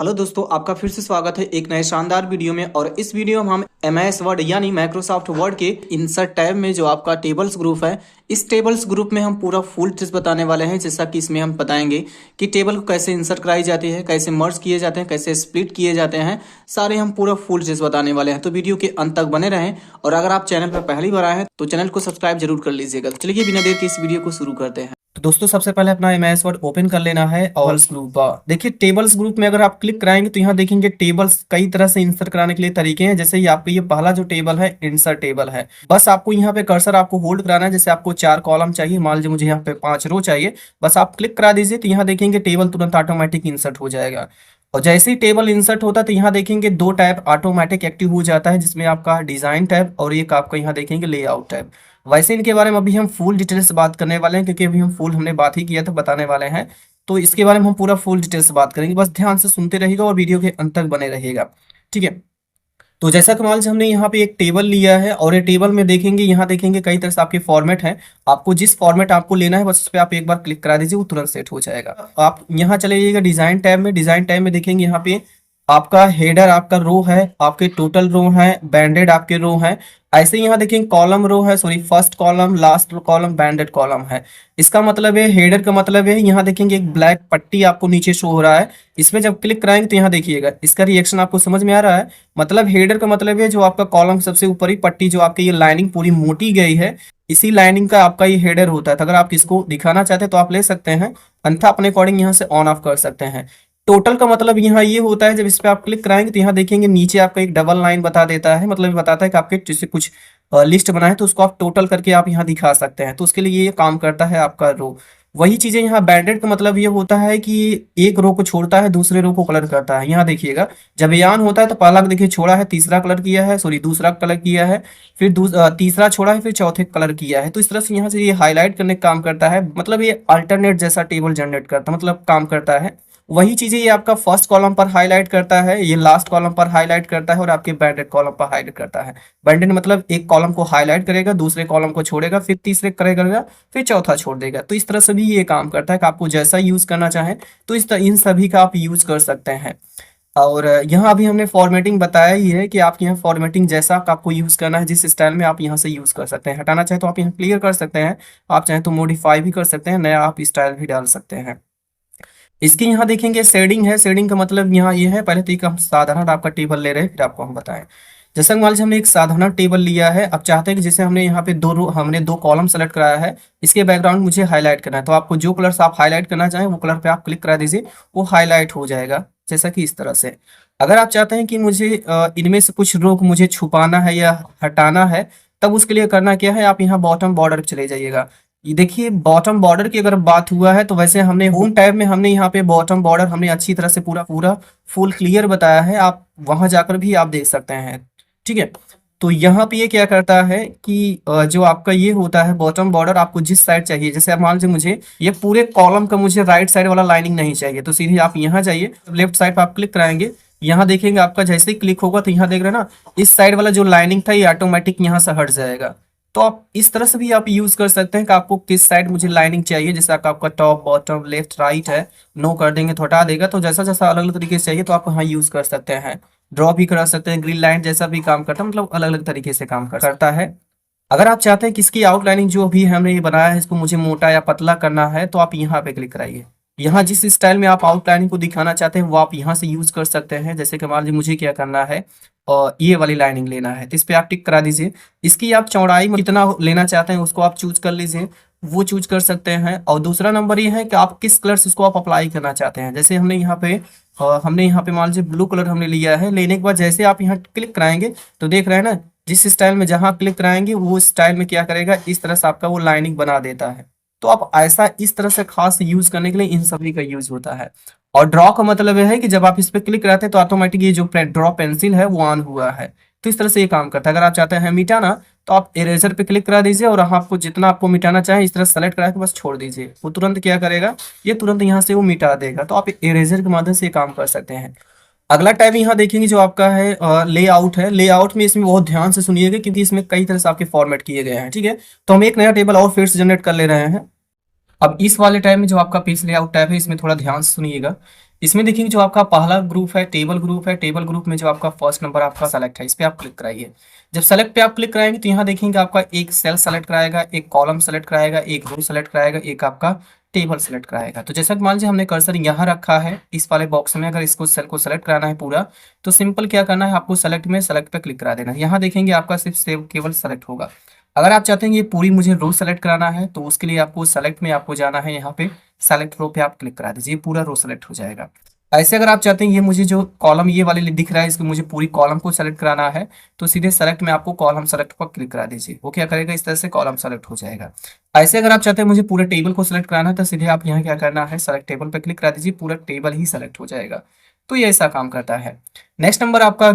Hello दोस्तों, आपका फिर से स्वागत है एक नए शानदार वीडियो में। और इस वीडियो में हम MS वर्ड यानी माइक्रोसॉफ्ट वर्ड के इंसर्ट टैब में जो आपका टेबल्स ग्रुप है, इस टेबल्स ग्रुप में हम पूरा फुल ट्रिक्स बताने वाले हैं। जैसा कि इसमें हम बताएंगे कि टेबल को कैसे इंसर्ट कराई जाती है, कैसे मर्ज किए जाते हैं, कैसे स्प्लिट किए जाते हैं, सारे हम पूरा फुल ट्रिक्स बताने वाले हैं। तो वीडियो के अंत तक बने रहें। और अगर आप चैनल पर पहली बार आए हैं तो चैनल को सब्सक्राइब जरूर कर लीजिएगा। चलिए बिना देर के इस वीडियो को शुरू करते हैं। तो दोस्तों, सबसे पहले अपना MS वर्ड ओपन कर लेना है और ग्रुप देखिए टेबल्स ग्रुप में अगर आप क्लिक कराएंगे तो यहाँ देखेंगे टेबल्स कई तरह से इंसर्ट कराने के लिए तरीके हैं। जैसे ये आपका ये पहला जो टेबल है इंसर्ट टेबल है। बस आपको यहाँ पे कर्सर आपको होल्ड कराना है। जैसे आपको 4 कॉलम चाहिए, मान लीजिए मुझे यहाँ पे 5 रो चाहिए, बस आप क्लिक करा दीजिए तो यहाँ देखेंगे टेबल तुरंत ऑटोमेटिक इंसर्ट हो जाएगा। और जैसे ही टेबल इंसर्ट होता है तो यहाँ देखेंगे 2 टैब ऑटोमेटिक एक्टिव हो जाता है, जिसमें आपका डिजाइन टैब और एक आपका यहाँ देखेंगे लेआउट टैब। वैसे इनके बारे में अभी हम फुल डिटेल से बात करने वाले हैं, क्योंकि अभी हम फुल हमने बात ही किया था, बताने वाले हैं। तो इसके बारे में हम पूरा फुल डिटेल से बात करेंगे। बस ध्यान से सुनते रहिएगा और वीडियो के अंत तक बने रहिएगा, ठीक है। तो जैसा कि मान लीजिए हमने यहाँ पे एक टेबल लिया है और ये टेबल में देखेंगे, यहाँ देखेंगे कई तरह से आपके फॉर्मेट है। आपको जिस फॉर्मेट आपको लेना है बस उस पर आप एक बार क्लिक करा दीजिए, वो तुरंत सेट हो जाएगा। आप यहाँ चले जाइएगा डिजाइन टैब में। डिजाइन टैब में देखेंगे यहाँ पे आपका हेडर आपका रो है, आपके टोटल रो है, बैंडेड आपके रो है। ऐसे ही यहाँ देखेंगे कॉलम रो है, sorry first column, last column, banded column है। इसका मतलब है हेडर का मतलब है यहाँ देखेंगे एक ब्लैक पट्टी आपको नीचे शो हो रहा है। इसमें जब क्लिक कराएंगे तो यहाँ देखिएगा इसका रिएक्शन आपको समझ में आ रहा है। मतलब हेडर का मतलब है जो आपका कॉलम सबसे ऊपरी पट्टी जो आपकी ये लाइनिंग पूरी मोटी गई है, इसी लाइनिंग का आपका ये हेडर होता है। तो अगर आप इसको दिखाना चाहते हैं तो आप ले सकते हैं, अन्यथा अपने अकॉर्डिंग यहाँ से ऑन ऑफ कर सकते हैं। टोटल का मतलब यहाँ ये होता है, जब इस पे आप क्लिक कराएंगे तो यहाँ देखेंगे नीचे आपका एक डबल लाइन बता देता है। मतलब बताता है कि आपके जैसे कुछ लिस्ट बनाए तो उसको आप टोटल करके आप यहाँ दिखा सकते हैं। तो उसके लिए ये काम करता है आपका रो। वही चीजें यहाँ बैंडेड का मतलब ये होता है कि एक रो को छोड़ता है, दूसरे रो को कलर करता है। यहाँ देखिएगा जब यान होता है तो पहला देखिए छोड़ा है, तीसरा कलर किया है, सॉरी दूसरा कलर किया है, फिर तीसरा छोड़ा है, फिर चौथे कलर किया है। तो इस तरह से यहाँ से ये हाईलाइट करने का काम करता है। मतलब ये अल्टरनेट जैसा टेबल जनरेट करता है, मतलब काम करता है। वही चीजें ये आपका फर्स्ट कॉलम पर हाईलाइट करता है, ये लास्ट कॉलम पर हाईलाइट करता है और आपके बैंडेड कॉलम पर हाईलाइट करता है। बैंडेड मतलब एक कॉलम को हाईलाइट करेगा, दूसरे कॉलम को छोड़ेगा, फिर तीसरे करेगा, फिर चौथा छोड़ देगा। तो इस तरह से भी ये काम करता है कि आपको जैसा यूज करना चाहें तो इन सभी का आप यूज कर सकते हैं। और यहाँ अभी हमने फॉर्मेटिंग बताया ही है कि आप यहाँ फॉर्मेटिंग जैसा आपको यूज करना है, जिस स्टाइल में आप यहाँ से यूज कर सकते हैं। हटाना चाहे तो आप यहाँ क्लियर कर सकते हैं, आप चाहे तो मॉडिफाई भी कर सकते हैं, नया आप स्टाइल भी डाल सकते हैं। इसकी यहाँ देखेंगे शेडिंग है। शेडिंग का मतलब यहाँ ये है, पहले तो एक हम साधारण आपका टेबल ले रहे हैं, फिर आपको हम बताएं। जैसे मान लीजिए हमने एक साधारण टेबल लिया है। अब चाहते हैं कि जैसे हमने यहाँ पे हमने दो कॉलम सेलेक्ट कराया है, इसके बैकग्राउंड मुझे हाईलाइट करना है। तो आपको जो कलर आप हाईलाइट करना चाहें वो कलर पे आप क्लिक करा दीजिए, वो हाईलाइट हो जाएगा, जैसा कि इस तरह से। अगर आप चाहते हैं कि मुझे इनमें से कुछ रो को मुझे छुपाना है या हटाना है, तब उसके लिए करना क्या है, आप यहाँ बॉटम बॉर्डर चले जाइएगा। ये देखिए बॉटम बॉर्डर की अगर बात हुआ है तो वैसे हमने होम टैब में हमने यहाँ पे बॉटम बॉर्डर हमने अच्छी तरह से पूरा पूरा फुल क्लियर बताया है। आप वहां जाकर भी आप देख सकते हैं, ठीक है। तो यहाँ पे ये क्या करता है कि जो आपका ये होता है बॉटम बॉर्डर, आपको जिस साइड चाहिए, जैसे आप मान लीजिए मुझे ये पूरे कॉलम का मुझे राइट साइड वाला लाइनिंग नहीं चाहिए, तो सीधे आप यहाँ जाइए, लेफ्ट साइड पर आप क्लिक कराएंगे। यहाँ देखेंगे आपका जैसे ही क्लिक होगा तो यहाँ देख रहे हैं ना, इस साइड वाला जो लाइनिंग था ये ऑटोमेटिक यहाँ से हट जाएगा। तो आप इस तरह से भी आप यूज कर सकते हैं कि आपको किस साइड मुझे लाइनिंग चाहिए। जैसे आपका टॉप बॉटम लेफ्ट राइट है, नो कर देंगे तो हटा देगा। तो जैसा जैसा अलग अलग तरीके से चाहिए तो आप यहाँ यूज कर सकते हैं। ड्रॉ भी करा सकते हैं, ग्रीन लाइन जैसा भी काम करता है, मतलब अलग अलग तरीके से काम करता है। अगर आप चाहते हैं कि इसकी आउटलाइनिंग जो भी हमने ये बनाया है इसको मुझे मोटा या पतला करना है, तो आप यहाँ पे क्लिक कराइए। यहाँ जिस स्टाइल में आप आउटलाइनिंग को दिखाना चाहते हैं वो आप यहाँ से यूज कर सकते हैं। जैसे कि मान लीजिए मुझे क्या करना है और ये वाली लाइनिंग लेना है, तो इस पे आप टिक करा दीजिए। इसकी आप चौड़ाई में कितना लेना चाहते हैं उसको आप चूज कर लीजिए, वो चूज कर सकते हैं। और दूसरा नंबर ये है कि आप किस कलर से इसको आप अप्लाई करना चाहते हैं। जैसे हमने यहाँ पे मान लीजिए ब्लू कलर हमने लिया है। लेने के बाद जैसे आप यहाँ क्लिक कराएंगे तो देख रहे हैं ना, जिस स्टाइल में जहां क्लिक कराएंगे वो स्टाइल में क्या करेगा, इस तरह से आपका वो लाइनिंग बना देता है। तो आप ऐसा इस तरह से खास यूज करने के लिए इन सभी का यूज होता है। और ड्रॉ का मतलब यह है कि जब आप इस पे क्लिक कराते हैं तो ऑटोमेटिक ये जो ड्रॉ पेंसिल है वो ऑन हुआ है। तो इस तरह से ये काम करता है। अगर आप चाहते हैं मिटाना तो आप इरेजर पे क्लिक करा दीजिए और आपको जितना आपको मिटाना चाहे इस तरह सेलेक्ट करा के बस छोड़ दीजिए, वो तुरंत क्या करेगा, ये तुरंत यहाँ से वो मिटा देगा। तो आप इरेजर के माध्यम से ये काम कर सकते हैं। अगला टैब यहाँ देखेंगे जो आपका है लेआउट है। लेआउट में इसमें बहुत ध्यान से सुनिएगा क्योंकि इसमें कई तरह से आपके फॉर्मेट किए गए हैं, ठीक है। तो हम एक नया टेबल और फिर से जनरेट कर ले रहे हैं। अब इस वाले टैब में जो आपका पेज लेआउट टैब है इसमें थोड़ा ध्यान से सुनिएगा। इसमें देखिए जो आपका पहला ग्रुप है टेबल ग्रुप है। टेबल ग्रुप में जो आपका फर्स्ट नंबर आपका सेलेक्ट है, इस पे आप क्लिक कराइए। जब सेलेक्ट पे आप क्लिक कराएंगे तो यहाँ देखेंगे आपका एक सेल सेलेक्ट कराएगा, एक कॉलम सेलेक्ट कराएगा, एक रो सेलेक्ट कराएगा, एक आपका टेबल सेलेक्ट कराएगा। तो जैसा कि मान लीजिए हमने कर्सर यहाँ रखा है इस वाले बॉक्स में, अगर इसको सेल को सेलेक्ट कराना है पूरा, तो सिंपल क्या करना है, आपको सेलेक्ट में सेलेक्ट पे क्लिक करा देना है। यहाँ देखेंगे आपका सिर्फ सेव केवल सेलेक्ट होगा। अगर आप चाहते हैं ये पूरी मुझे रो सेलेक्ट कराना है तो उसके लिए आपको सेलेक्ट में आपको जाना है, यहाँ पे सेलेक्ट रो पे आप क्लिक करा दीजिए, पूरा रो सेलेक्ट हो जाएगा। ऐसे अगर आप चाहते हैं ये मुझे जो कॉलम ये वाले दिख रहा है इसको मुझे पूरी कॉलम को सेलेक्ट कराना है, तो सीधे सेलेक्ट में आपको कॉलम सेलेक्ट पर क्लिक करा दीजिए। वो क्या करेगा, इस तरह से कॉलम सेलेक्ट हो जाएगा। ऐसे अगर आप चाहते हैं मुझे पूरे टेबल को सेलेक्ट कराना है तो सीधे आप यहाँ क्या करना है, सेलेक्ट टेबल पर क्लिक करा दीजिए, पूरा टेबल ही सेलेक्ट हो जाएगा। तो ये ऐसा काम करता है। नेक्स्ट नंबर आपका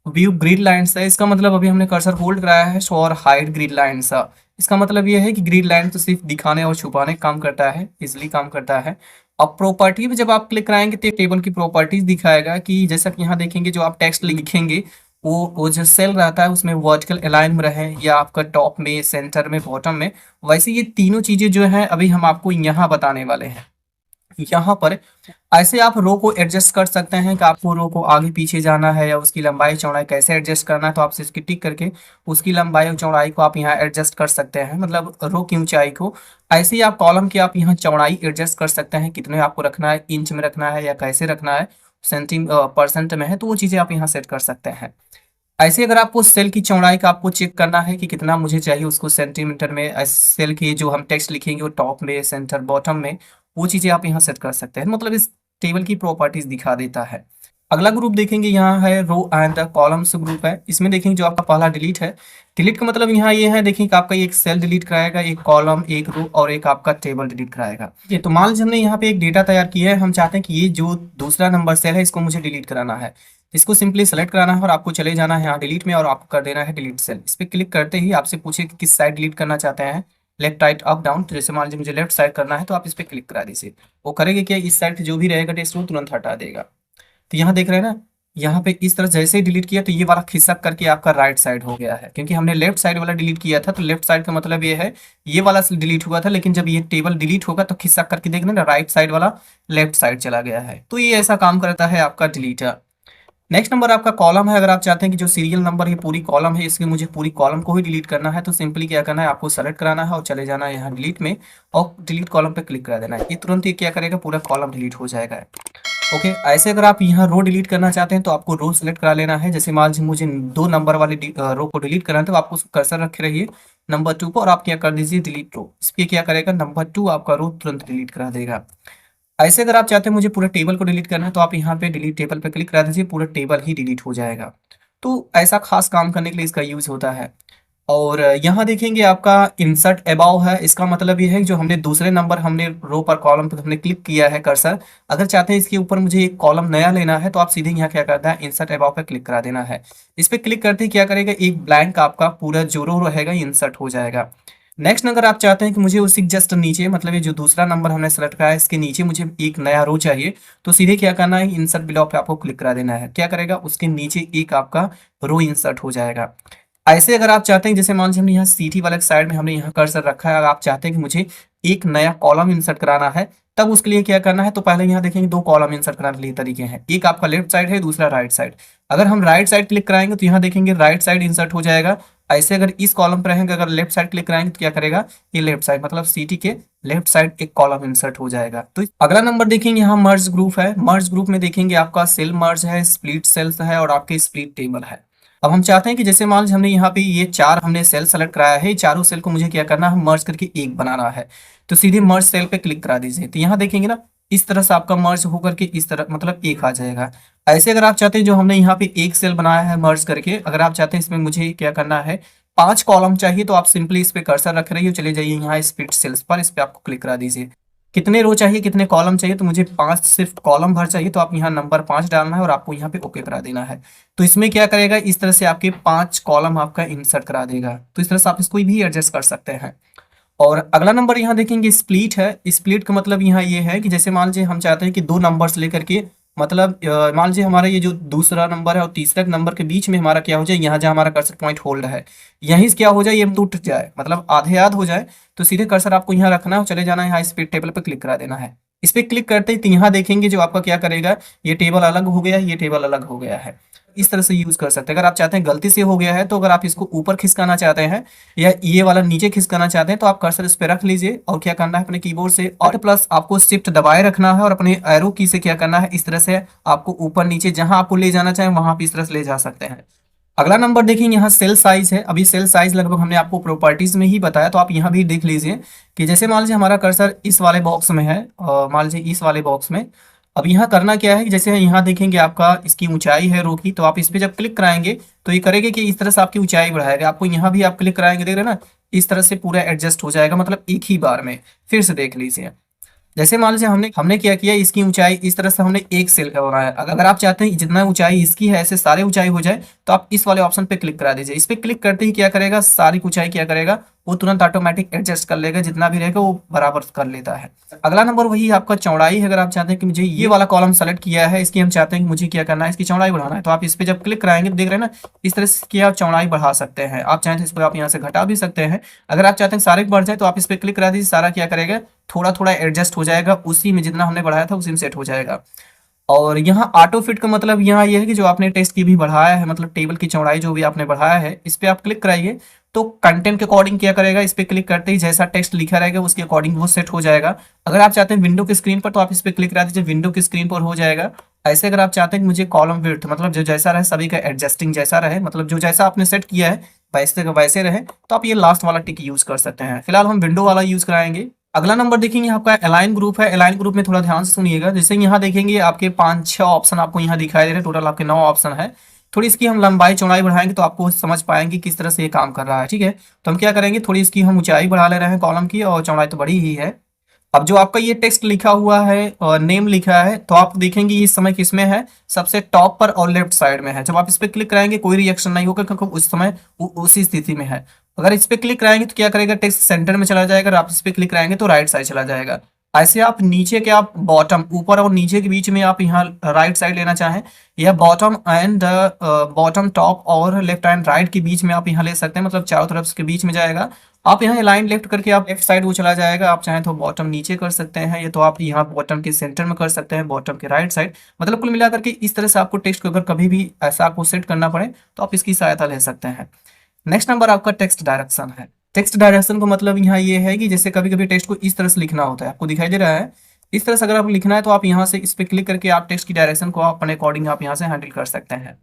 व्यू ग्रिड लाइन्स है। इसका मतलब अभी हमने कर्सर होल्ड कराया है, शो और हाइड ग्रिड लाइन्स। इसका मतलब ये है कि ग्रिड लाइन तो सिर्फ दिखाने और छुपाने का काम करता है, इजिली काम करता है। अब प्रॉपर्टी पे जब आप क्लिक कराएंगे तो टेबल की प्रॉपर्टीज दिखाएगा कि जैसा कि यहाँ देखेंगे जो आप टेक्स्ट लिखेंगे वो जो सेल रहता है उसमें वर्टिकल अलाइन में रहे या आपका टॉप में, सेंटर में, बॉटम में। वैसे ये तीनों चीजें जो है अभी हम आपको यहाँ बताने वाले हैं। यहाँ पर ऐसे आप रो को एडजस्ट कर सकते हैं कि आपको रो को आगे पीछे जाना है या उसकी लंबाई चौड़ाई कैसे एडजस्ट करना है, तो आप सिर्फ टिक करके उसकी लंबाई और चौड़ाई को आप यहाँ एडजस्ट कर सकते हैं, मतलब रो की ऊंचाई को। ऐसे ही आप कॉलम की आप यहाँ चौड़ाई एडजस्ट कर सकते हैं, कितने आपको रखना है, इंच में रखना है या कैसे रखना है, परसेंट में है, तो वो चीज़ें आप यहाँ सेट कर सकते हैं। ऐसे अगर आपको सेल की चौड़ाई का आपको चेक करना है कि कितना मुझे चाहिए उसको सेंटीमीटर में, सेल की जो हम टेक्स्ट लिखेंगे वो टॉप में, सेंटर, बॉटम में, वो चीज़ें आप यहाँ सेट कर सकते हैं। मतलब इस टेबल की प्रॉपर्टीज दिखा देता है। अगला ग्रुप देखेंगे यहाँ है रो एंड कॉलम्स ग्रुप है। इसमें देखेंगे जो आपका पहला डिलीट है। डिलीट का मतलब यहाँ ये है, देखिए कि आपका एक सेल डिलीट कराएगा, एक कॉलम, एक रो और एक आपका टेबल डिलीट कराएगा। ये तो मान लीजिए हमने यहाँ पे एक डेटा तैयार किया है, हम चाहते हैं कि ये जो दूसरा नंबर सेल है इसको मुझे डिलीट कराना है। इसको सिंपली सेलेक्ट कराना है और आपको चले जाना है यहाँ डिलीट में और आपको कर देना है डिलीट सेल। इस पर क्लिक करते ही आपसे पूछे कि किस साइड डिलीट करना चाहते हैं, लेफ्ट, राइट, अप, डाउन। तो जैसे मान लीजिए मुझे लेफ्ट साइड करना है तो आप इस पर क्लिक करा दीजिए। वो करेगा क्या, इस साइड जो भी रहेगा टेक्स्ट वो तुरंत हटा देगा। तो यहाँ देख रहे हैं ना, यहाँ पे इस तरह जैसे ही डिलीट किया तो ये वाला खिसक करके आपका राइट साइड हो गया है, क्योंकि हमने लेफ्ट साइड वाला डिलीट किया था। तो लेफ्ट साइड का मतलब ये है ये वाला डिलीट हुआ था, लेकिन जब ये टेबल डिलीट होगा तो खिसक करके देखना ना राइट साइड वाला लेफ्ट साइड चला गया है। तो ये ऐसा काम करता है आपका डिलीटर। नेक्स्ट नंबर आपका कॉलम है। अगर आप चाहते हैं कि जो सीरियल नंबर है पूरी कॉलम है इसके मुझे पूरी कॉलम को ही डिलीट करना है, तो सिंपली क्या करना है, आपको सेलेक्ट कराना है और चले जाना है यहाँ डिलीट में और डिलीट कॉलम पे क्लिक करा देना है। ये तुरंत ये क्या करेगा, पूरा कॉलम डिलीट हो जाएगा। ओके, ऐसे अगर आप यहाँ रो डिलीट करना चाहते हैं तो आपको रो सेलेक्ट करा लेना है। जैसे मान लीजिए मुझे 2 नंबर वाली रो को डिलीट करना है तो आपको कर्सर रखे रहिए नंबर 2 पर और आप क्या कर दीजिए डिलीट रो। इस पर क्या करेगा, नंबर 2 आपका रो तुरंत डिलीट करा देगा। ऐसे अगर आप चाहते हैं मुझे पूरे टेबल को डिलीट करना है तो आप यहाँ पे डिलीट टेबल पे क्लिक करा दीजिए, पूरा टेबल ही डिलीट हो जाएगा। तो ऐसा खास काम करने के लिए इसका यूज होता है। और यहाँ देखेंगे आपका इंसर्ट अबाव है। इसका मतलब ये है कि जो हमने दूसरे नंबर हमने रो पर कॉलम पर हमने क्लिक किया है कर्सर, अगर चाहते हैं इसके ऊपर मुझे एक कॉलम नया लेना है तो आप सीधे यहाँ क्या करना है, इंसर्ट अबाव पर क्लिक करा देना है। इस पर क्लिक करते ही क्या करेगा, एक ब्लैंक आपका पूरा जो रो रहेगा इंसर्ट हो जाएगा। नेक्स्ट अगर आप चाहते हैं कि मुझे उसी जस्ट नीचे, मतलब ये जो दूसरा नंबर हमने सेलेक्ट करा है इसके नीचे मुझे एक नया रो चाहिए, तो सीधे क्या करना है, इंसर्ट बिलो पे आपको क्लिक करा देना है। क्या करेगा, उसके नीचे एक आपका रो इंसर्ट हो जाएगा। ऐसे अगर आप चाहते हैं, जैसे मान लीजिए हमने यहाँ सीटी वाले साइड में हमने यहाँ कर्सर रखा है, अगर आप चाहते हैं कि मुझे एक नया कॉलम इंसर्ट कराना है तब उसके लिए क्या करना है, तो पहले यहाँ देखेंगे 2 कॉलम इंसर्ट कराने के लिए तरीके हैं, एक आपका लेफ्ट साइड है, दूसरा राइट साइड। अगर हम राइट साइड क्लिक कराएंगे तो यहाँ देखेंगे राइट साइड इंसर्ट हो जाएगा। ऐसे अगर इस कॉलम पर रहेंगे, अगर लेफ्ट साइड क्लिक कराएंगे तो क्या करेगा, ये लेफ्ट साइड मतलब सीटी के लेफ्ट साइड एक कॉलम इंसर्ट हो जाएगा। तो अगला नंबर देखेंगे यहाँ मर्ज ग्रुप है। मर्ज ग्रुप में देखेंगे आपका सेल मर्ज है, स्प्लिट सेल्स है और आपके स्प्लिट टेबल है। अब हम चाहते हैं कि जैसे मान लीजिए हमने यहाँ पे ये 4 हमने सेल सेलेक्ट कराया है, चारों सेल को मुझे क्या करना है, मर्ज करके एक बनाना है। तो सीधे मर्ज सेल पे क्लिक करा दीजिए। तो यहाँ देखेंगे ना, इस तरह से आपका मर्ज होकर के इस तरह मतलब एक आ जाएगा। ऐसे अगर आप चाहते हैं, जो हमने यहाँ पे एक सेल बनाया है मर्ज करके, अगर आप चाहते हैं इसमें मुझे क्या करना है, 5 कॉलम चाहिए, तो आप सिंपली इस पे कर्सर रख रही हो, चले जाइए यहाँ स्प्लिट सेल्स पर, इस पे आपको क्लिक करा दीजिए। कितने रो चाहिए, कितने कॉलम चाहिए, तो मुझे 5 सिर्फ कॉलम भर चाहिए, तो आप यहाँ नंबर 5 डालना है और आपको यहाँ पे ओके करा देना है। तो इसमें क्या करेगा, इस तरह से आपके 5 कॉलम आपका इंसर्ट करा देगा। तो इस तरह से आप इसको भी एडजस्ट कर सकते हैं। और अगला नंबर यहाँ देखेंगे स्प्लिट है। स्प्लिट का मतलब यहाँ ये है कि जैसे मान लीजिए हम चाहते हैं कि 2 नंबर्स लेकर के, मतलब मान लीजिए हमारा ये जो दूसरा नंबर है और तीसरा नंबर के बीच में हमारा क्या हो जाए, यहाँ जहाँ हमारा कर्सर पॉइंट होल्ड है यहीं क्या हो जाए, ये टूट जाए, मतलब आधे आध हो जाए, तो सीधे कर्सर आपको यहाँ रखना है, चले जाना है, यहाँ स्प्लिट टेबल पर क्लिक करा देना है। इस पे क्लिक करते ही तो यहाँ देखेंगे जो आपका क्या करेगा, ये टेबल अलग हो गया, ये टेबल अलग हो गया है। इस तरह से यूज कर सकते हैं। अगर आप चाहते हैं गलती से हो गया है तो अगर आप इसको ऊपर खिसकाना चाहते हैं या ये वाला नीचे खिसकाना चाहते हैं तो आप कर्सर इस पे रख लीजिए और क्या करना है अपने कीबोर्ड से ऑल्ट प्लस आपको शिफ्ट दबाए रखना है और अपने एरो की से क्या करना है, इस तरह से आपको ऊपर नीचे जहां आपको ले जाना चाहे वहां पे इस तरह से ले जा सकते हैं। अगला नंबर देखेंगे यहाँ सेल साइज है। अभी सेल साइज लगभग हमने आपको प्रॉपर्टीज में ही बताया, तो आप यहाँ भी देख लीजिए कि जैसे मान लीजिए हमारा कर्सर इस वाले बॉक्स में है और मान लीजिए इस वाले बॉक्स में। अब यहाँ करना क्या है कि जैसे यहाँ देखेंगे आपका इसकी ऊंचाई है रो की, तो आप इस पे जब क्लिक कराएंगे तो ये करेगा कि इस तरह से आपकी ऊंचाई बढ़ाएगा। आपको यहाँ भी आप क्लिक कराएंगे, देख रहे हैं ना, इस तरह से पूरा एडजस्ट हो जाएगा, मतलब एक ही बार में। फिर से देख लीजिए, जैसे मान लीजिए हमने हमने क्या किया, इसकी ऊंचाई इस तरह से हमने एक सेल का बनाया। अगर आप चाहते हैं जितना ऊंचाई इसकी है ऐसे सारे ऊंचाई हो जाए तो आप इस वाले ऑप्शन पे क्लिक करा दीजिए। इस पे क्लिक करते ही क्या करेगा, सारी ऊंचाई क्या करेगा, वो तुरंत ऑटोमेटिक एडजस्ट कर लेगा, जितना भी रहेगा वो बराबर कर लेता है। अगला नंबर वही आपका चौड़ाई है। अगर आप चाहते हैं कि मुझे ये वाला कॉलम सेलेक्ट किया है, इसकी हम चाहते हैं कि मुझे क्या करना है, इसकी चौड़ाई बढ़ाना है, तो आप इस पे जब क्लिक कराएंगे देख रहे हैं ना, इस तरह से आप चौड़ाई बढ़ा सकते हैं। आप चाहें तो इस पर आप यहाँ से घटा भी सकते हैं। अगर आप चाहते हैं सारे बढ़ जाए तो आप इस पे क्लिक करा दीजिए, सारा क्या करेगा, थोड़ा थोड़ा एडजस्ट हो जाएगा, उसी में जितना हमने बढ़ाया था उसी में सेट हो जाएगा। और यहाँ ऑटो फिट का मतलब यहाँ ये है कि जो आपने टेक्स्ट की भी बढ़ाया है, मतलब टेबल की चौड़ाई जो भी आपने बढ़ाया है, इस पे आप क्लिक कराइए तो कंटेंट के अकॉर्डिंग क्या करेगा, इस पे क्लिक करते ही जैसा टेक्स्ट लिखा रहेगा उसके अकॉर्डिंग वो सेट हो जाएगा। अगर आप चाहते हैं विंडो की स्क्रीन पर तो आप इस पे क्लिक करा दीजिए, विंडो की स्क्रीन पर हो जाएगा। ऐसे अगर आप चाहते हैं कि मुझे कॉलम विड्थ मतलब जो जैसा रहे सभी का एडजस्टिंग जैसा रहे, मतलब जो जैसा आपने सेट किया है वैसे का वैसे रहे, तो आप ये लास्ट वाला टिक यूज कर सकते हैं। फिलहाल हम विंडो वाला यूज कराएंगे। अगला नंबर देखेंगे आपका अलाइन ग्रुप है। अलाइन ग्रुप में थोड़ा ध्यान से सुनिएगा। जैसे यहाँ देखेंगे आपके 5-6 ऑप्शन आपको यहाँ दिखाई दे रहे हैं, टोटल आपके 9 ऑप्शन है। थोड़ी इसकी हम लंबाई चौड़ाई बढ़ाएंगे तो आपको समझ पाएंगे किस तरह से ये काम कर रहा है, ठीक है। तो हम क्या करेंगे, थोड़ी इसकी हम ऊंचाई बढ़ा ले रहे हैं कॉलम की, और चौड़ाई तो बड़ी ही है। अब जो आपका ये टेक्स्ट लिखा हुआ है और नेम लिखा है, तो आप देखेंगे इस समय किसमें है, सबसे टॉप पर और लेफ्ट साइड में है। जब आप इस पे क्लिक कराएंगे कोई रिएक्शन नहीं होगा क्योंकि उस समय उसी स्थिति में है। अगर इस पे क्लिक कराएंगे तो क्या करेगा, टेक्स्ट सेंटर में चला जाएगा। अगर आप इस पे क्लिक कराएंगे तो राइट साइड चला जाएगा। ऐसे आप नीचे के आप बॉटम, ऊपर और नीचे के बीच में आप यहाँ राइट साइड लेना चाहें, या बॉटम एंड बॉटम टॉप और लेफ्ट एंड राइट के बीच में आप यहाँ ले सकते हैं, मतलब चारों तरफ के बीच में जाएगा। आप यहाँ लाइन लेफ्ट करके आप लेफ्ट साइड वो चला जाएगा। आप चाहें तो बॉटम नीचे कर सकते हैं, या तो आप यहाँ बॉटम के सेंटर में कर सकते हैं, बॉटम के राइट साइड। मतलब कुल मिलाकर के इस तरह से आपको टेक्स्ट को अगर कभी भी ऐसा आपको सेट करना पड़े तो आप इसकी सहायता ले सकते हैं। नेक्स्ट नंबर आपका टेक्स्ट डायरेक्शन है। टेक्स्ट डायरेक्शन का मतलब यहाँ ये है कि जैसे कभी कभी टेक्स्ट को इस तरह से लिखना होता है, आपको दिखाई दे रहा है, इस तरह से अगर आप लिखना है तो आप यहाँ से इस पे क्लिक करके आप टेक्स्ट की डायरेक्शन को अपने अकॉर्डिंग आप यहाँ से हैंडल कर सकते हैं।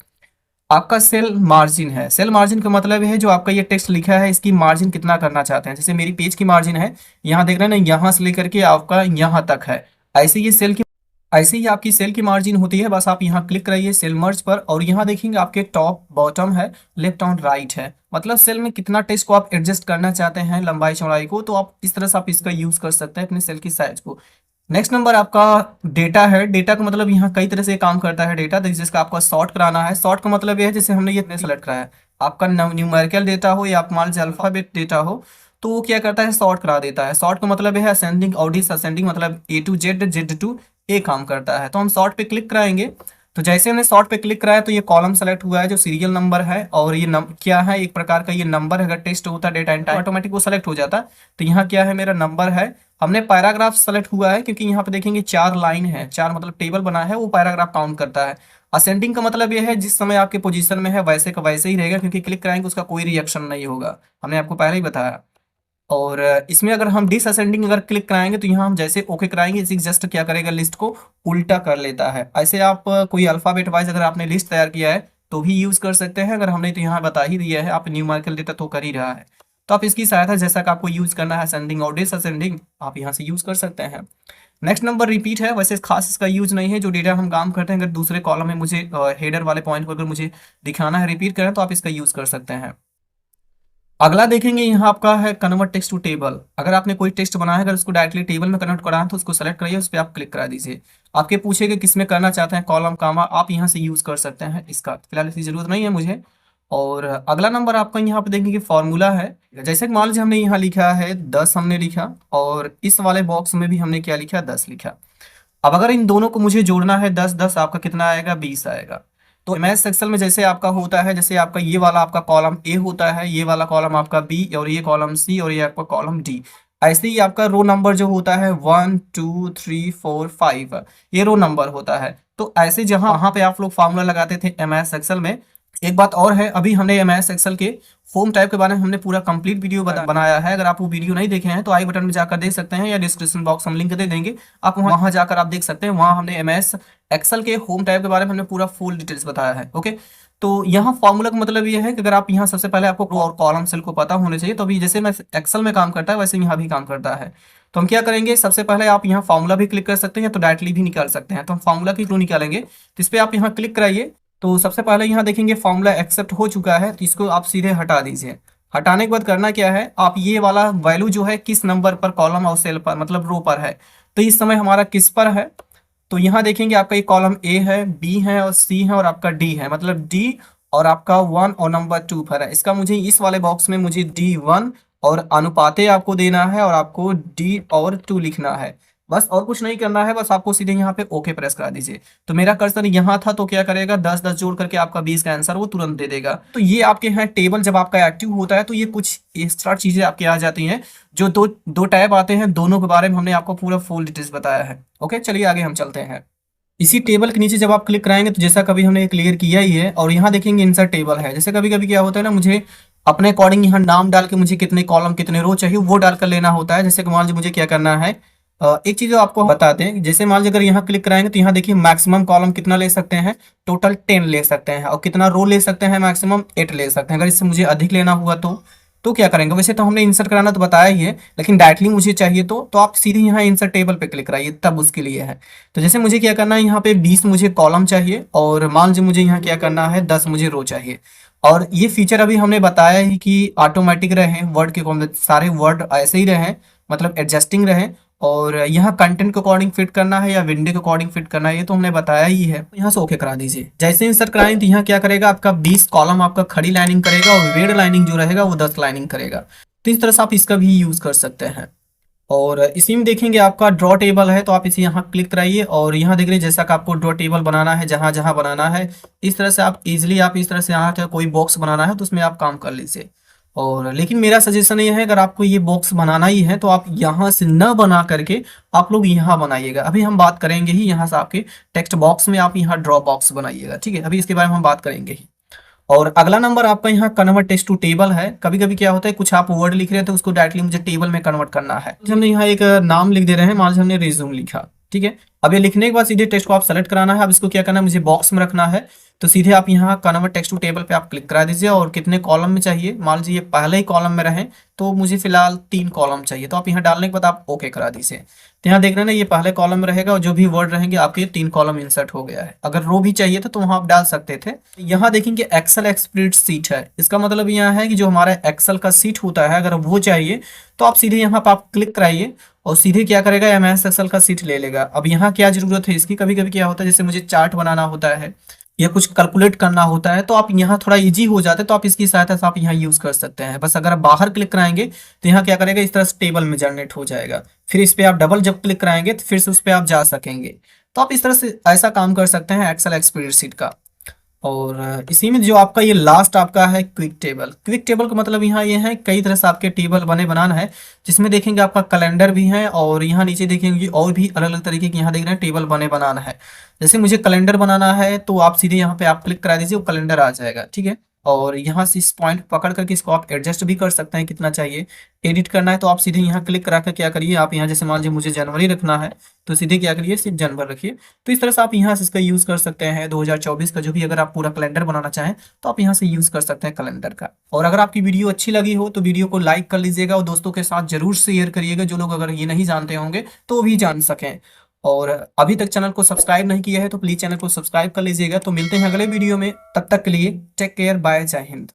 आपका सेल मार्जिन है। सेल मार्जिन का मतलब है जो आपका ये टेक्स्ट लिखा है इसकी मार्जिन कितना करना चाहते हैं। जैसे मेरी पेज की मार्जिन है, यहाँ देख रहे हैं ना, यहाँ से लेकर के आपका यहाँ तक है। ऐसे ये सेल की ऐसे ही आपकी सेल की मार्जिन होती है। बस आप यहाँ क्लिक कराइए सेल मर्ज पर, और यहाँ देखेंगे आपके टॉप बॉटम है, लेफ्ट और राइट है, मतलब सेल में कितना टेक्स्ट को आप एडजस्ट करना चाहते हैं लंबाई चौड़ाई को, तो आप इस तरह से आप इसका यूज कर सकते हैं अपने सेल की साइज को। नेक्स्ट नंबर आपका डेटा है। डेटा का मतलब यहाँ कई तरह से काम करता है डेटा, जिसका आपका सॉर्ट कराना है। सॉर्ट का मतलब यह है जैसे हमने ये सेलेक्ट कराया, आपका न्यूमेरिकल डेटा हो या आप मान लीजिए अल्फाबेट डेटा हो, तो वो क्या करता है, सॉर्ट करा देता है। सॉर्ट का मतलब है असेंडिंग और डिसअसेंडिंग, मतलब A to Z, Z to A काम करता है। तो हम सॉर्ट पे क्लिक कराएंगे, तो जैसे हमने सॉर्ट पे क्लिक कराया तो ये कॉलम सेलेक्ट हुआ है जो सीरियल नंबर है, और ये क्या है, एक प्रकार का ये नंबर अगर टेस्ट होता है डेटा एंड टाइम ऑटोमेटिक वो सेलेक्ट हो जाता। तो यहाँ क्या है, मेरा नंबर है। हमने पैराग्राफ सेलेक्ट हुआ है क्योंकि यहाँ पे देखेंगे 4 लाइन है, 4 मतलब टेबल बना है, वो पैराग्राफ काउंट करता है। असेंडिंग का मतलब ये है जिस समय आपके पोजीशन में है वैसे का वैसे ही रहेगा, क्योंकि क्लिक कराएंगे उसका कोई रिएक्शन नहीं होगा, हमने आपको पहले ही बताया। और इसमें अगर हम डिसअसेंडिंग अगर क्लिक कराएंगे तो यहाँ हम जैसे ओके कराएंगे इसी जस्ट क्या करेगा, लिस्ट को उल्टा कर लेता है। ऐसे आप कोई अल्फाबेट वाइज अगर आपने लिस्ट तैयार किया है तो भी यूज कर सकते हैं। अगर हमने तो यहाँ बता ही दिया है, आप न्यूमेरिकल डेटा तो कर ही रहा है, तो आप इसकी सहायता जैसा कि आपको यूज करना है असेंडिंग और डिसअसेंडिंग आप यहाँ से यूज कर सकते हैं। नेक्स्ट नंबर रिपीट है। वैसे खास इसका यूज नहीं है, जो डेटा हम काम करते हैं अगर दूसरे कॉलम में मुझे हेडर वाले पॉइंट को अगर मुझे दिखाना है, रिपीट करें, तो आप इसका यूज कर सकते हैं। अगला देखेंगे यहाँ आपका है कन्वर्ट टेक्स्ट टू टेबल। अगर आपने कोई टेक्स्ट बनाया है, अगर उसको डायरेक्टली टेबल में कन्वर्ट कराना है तो उसको सेलेक्ट करिए, उस पर आप क्लिक करा दीजिए। आपके पूछेगा किस में करना चाहते हैं, कॉलम कामा, आप यहाँ से यूज कर सकते हैं। इसका फिलहाल इसकी जरूरत नहीं है मुझे। और अगला नंबर आपका यहाँ पे देखेंगे फॉर्मूला है। जैसे कि मान लीजिए हमने यहाँ लिखा है 10 हमने लिखा, और इस वाले बॉक्स में भी हमने क्या लिखा, 10 लिखा। अब अगर इन दोनों को मुझे जोड़ना है 10 10, आपका कितना आएगा, 20 आएगा। तो एमएस एक्सेल में जैसे आपका होता है, जैसे आपका ये वाला आपका कॉलम ए होता है, ये वाला कॉलम आपका बी, और ये कॉलम सी, और ये आपका कॉलम डी। ऐसे ही आपका रो नंबर जो होता है 1 2 3 4 5, ये रो नंबर होता है। तो ऐसे जहां वहां पे आप लोग फार्मूला लगाते थे एम एस एक्सेल में। एक बात और है, अभी हमने एम एस एक्सेल के फॉर्म टाइप के बारे में हमने पूरा कंप्लीट वीडियो बनाया है। अगर आप वो वीडियो नहीं देखे हैं तो आई बटन में जाकर देख सकते हैं, या डिस्क्रिप्शन बॉक्स हम लिंक दे देंगे, आप वहां जाकर आप देख सकते हैं। वहां हमने एम एस एक्सेल के होम टाइप के बारे में हमने पूरा फुल डिटेल्स बताया है। ओके, तो यहाँ फॉर्मूला का मतलब ये है कि अगर आप यहाँ सबसे पहले आपको रो और कॉलम सेल को पता होने चाहिए, तो अभी जैसे मैं एक्सेल में काम करता है वैसे यहाँ भी काम करता है। तो हम क्या करेंगे, सबसे पहले आप यहाँ फॉर्मूला भी क्लिक कर सकते हैं या तो डायरेक्टली भी निकाल सकते हैं। तो हम फॉर्मूला के थ्रू निकालेंगे, तो इस पर आप यहाँ क्लिक कराइए। तो सबसे पहले यहाँ देखेंगे फॉर्मूला एक्सेप्ट हो चुका है, तो इसको आप सीधे हटा दीजिए। हटाने के बाद करना क्या है, आप ये वाला वैल्यू जो है किस नंबर पर, कॉलम और सेल पर, मतलब रो पर है, तो इस समय हमारा किस पर है। तो यहाँ देखेंगे आपका ये कॉलम ए है, बी है और सी है और आपका डी है, मतलब डी और आपका 1 और नंबर 2 पर है। इसका मुझे इस वाले बॉक्स में मुझे D1 और अनुपाते आपको देना है और आपको D और 2 लिखना है। बस और कुछ नहीं करना है, बस आपको सीधे यहाँ पे ओके प्रेस करा दीजिए। तो मेरा कर्सर यहाँ था, तो क्या करेगा 10 10 जोड़ करके आपका 20 का आंसर वो तुरंत दे देगा। तो ये आपके यहाँ टेबल जब आपका एक्टिव होता है तो ये कुछ एक्स्ट्रा चीजें आपके आ जाती हैं। जो दो टैब आते हैं, दोनों के बारे में हमने आपको पूरा फुल डिटेल्स बताया है। ओके, चलिए आगे हम चलते हैं। इसी टेबल के नीचे जब आप क्लिक कराएंगे तो जैसा कभी हमने क्लियर किया ही है, और यहाँ देखेंगे इंसर्ट टेबल है। जैसे कभी कभी क्या होता है ना, मुझे अपने अकॉर्डिंग यहाँ नाम डाल के मुझे कितने कॉलम कितने रो चाहिए वो डालकर लेना होता है। जैसे कि मान लीजिए मुझे क्या करना है, एक चीज जो आपको बताते हैं, जैसे मान लीजिए अगर यहाँ क्लिक कराएंगे तो यहाँ देखिए मैक्सिमम कॉलम कितना ले सकते हैं, टोटल 10 ले सकते हैं, और कितना रो ले सकते हैं, मैक्सिमम 8 ले सकते हैं। अगर इससे मुझे अधिक लेना हुआ तो क्या करेंगे, वैसे तो हमने इंसर्ट कराना तो बताया ही है, लेकिन डायरेक्टली मुझे चाहिए तो आप सीधे यहाँ इंसर्ट टेबल पे क्लिक कराइए, तब उसके लिए है। तो जैसे मुझे क्या करना है, यहाँ पे 20 मुझे कॉलम चाहिए, और मान लीजिए मुझे यहाँ क्या करना है 10 मुझे रो चाहिए। और ये फीचर अभी हमने बताया ही कि ऑटोमेटिक रहे, वर्ड के सारे वर्ड ऐसे ही रहे, मतलब एडजस्टिंग रहे। और यहाँ कंटेंट के अकॉर्डिंग फिट करना है या विंडो के अकॉर्डिंग फिट करना है, ये तो हमने बताया ही है। यहाँ से ओके करा दीजिए। जैसे इंसर्ट कराएं तो यहाँ क्या करेगा, आपका 20 कॉलम आपका खड़ी लाइनिंग करेगा और वेड लाइनिंग जो रहेगा वो 10 लाइनिंग करेगा। तो इस तरह से आप इसका भी यूज कर सकते हैं। और इसी में देखेंगे आपका ड्रॉ टेबल है, तो आप इसे यहाँ क्लिक कराइए, और यहाँ देख रहे जैसा कि आपको ड्रॉ टेबल बनाना है, जहाँ जहाँ बनाना है इस तरह से आप इजिली आप इस तरह से यहाँ कोई बॉक्स बनाना है तो उसमें आप काम कर लीजिए। और लेकिन मेरा सजेशन ये है, अगर आपको ये बॉक्स बनाना ही है तो आप यहाँ से न बना करके आप लोग यहाँ बनाइएगा। अभी हम बात करेंगे ही यहाँ से आपके टेक्स्ट बॉक्स में आप यहाँ ड्रॉ बॉक्स बनाइएगा, ठीक है, अभी इसके बारे में हम बात करेंगे ही। और अगला नंबर आपका यहाँ कन्वर्ट टेक्स्ट टू टेबल है। कभी कभी क्या होता है, कुछ आप वर्ड लिख रहे हैं तो उसको डायरेक्टली मुझे टेबल में कन्वर्ट करना है। हमने यहाँ एक नाम लिख दे रहे हैं, मान लीजिए हमने रिज्यूम लिखा, ठीक है। अब ये लिखने के बाद सीधे टेक्स्ट को आप सेलेक्ट कराना है। अब इसको क्या करना है, मुझे बॉक्स में रखना है, तो सीधे आप यहाँ कन्वर्ट टेक्स्ट टू टेबल पे आप क्लिक करा दीजिए। और कितने कॉलम में चाहिए, मान लीजिए ये पहले ही कॉलम में रहे तो मुझे फिलहाल 3 कॉलम चाहिए, तो आप यहाँ डालने के बाद आप ओके करा दीजिए। तो यहाँ देख रहे हैं ना, ये पहले कॉलम में रहेगा और जो भी वर्ड रहेंगे आपके 3 कॉलम इंसर्ट हो गया है। अगर रो भी चाहिए तो वहाँ आप डाल सकते थे। यहाँ देखेंगे एक्सेल एक्सप्रेड सीट है, इसका मतलब यहाँ है कि जो हमारा एक्सेल का सीट होता है अगर वो चाहिए तो आप सीधे यहाँ पर आप क्लिक कराइए और सीधे क्या करेगा, एमएस एक्सेल का सीट ले लेगा। अब यहाँ क्या जरूरत है इसकी, कभी कभी क्या होता है जैसे मुझे चार्ट बनाना होता है या कुछ कैलकुलेट करना होता है तो आप यहाँ थोड़ा इजी हो जाता है, तो आप इसकी सहायता से आप यहाँ यूज कर सकते हैं। बस अगर आप बाहर क्लिक कराएंगे तो यहाँ क्या करेगा, इस तरह से टेबल में जनरेट हो जाएगा। फिर इस पे आप डबल जब क्लिक कराएंगे तो फिर से उस पर आप जा सकेंगे। तो आप इस तरह से ऐसा काम कर सकते हैं एक्सेल स्प्रेडशीट का। और इसी में जो आपका ये लास्ट आपका है क्विक टेबल। क्विक टेबल का मतलब यहाँ ये है, कई तरह से आपके टेबल बनाना है, जिसमें देखेंगे आपका कैलेंडर भी है और यहाँ नीचे देखेंगे और भी अलग अलग तरीके के यहाँ देख रहे हैं टेबल बनाना है। जैसे मुझे कैलेंडर बनाना है तो आप सीधे यहाँ पे आप क्लिक करा दीजिए, वो कैलेंडर आ जाएगा, ठीक है। और यहाँ से इस पॉइंट पकड़ करके इसको आप एडजस्ट भी कर सकते हैं कितना चाहिए। एडिट करना है तो आप सीधे यहाँ क्लिक करा कर क्या करिए, आप यहाँ जैसे मान लीजिए मुझे जनवरी रखना है तो सीधे क्या करिए, सिर्फ जनवरी रखिए। तो इस तरह से आप यहाँ से इसका यूज़ कर सकते हैं 2024 का जो भी, अगर आप पूरा कैलेंडर बनाना चाहें तो आप यहाँ से यूज़ कर सकते हैं कैलेंडर का। और अगर आपकी वीडियो अच्छी लगी हो तो वीडियो को लाइक कर लीजिएगा और दोस्तों के साथ जरूर शेयर करिएगा, जो लोग अगर ये नहीं जानते होंगे तो वो भी जान सकें। और अभी तक चैनल को सब्सक्राइब नहीं किया है तो प्लीज़ चैनल को सब्सक्राइब कर लीजिएगा। तो मिलते हैं अगले वीडियो में, तब तक के लिए टेक केयर, बाय, जय हिंद।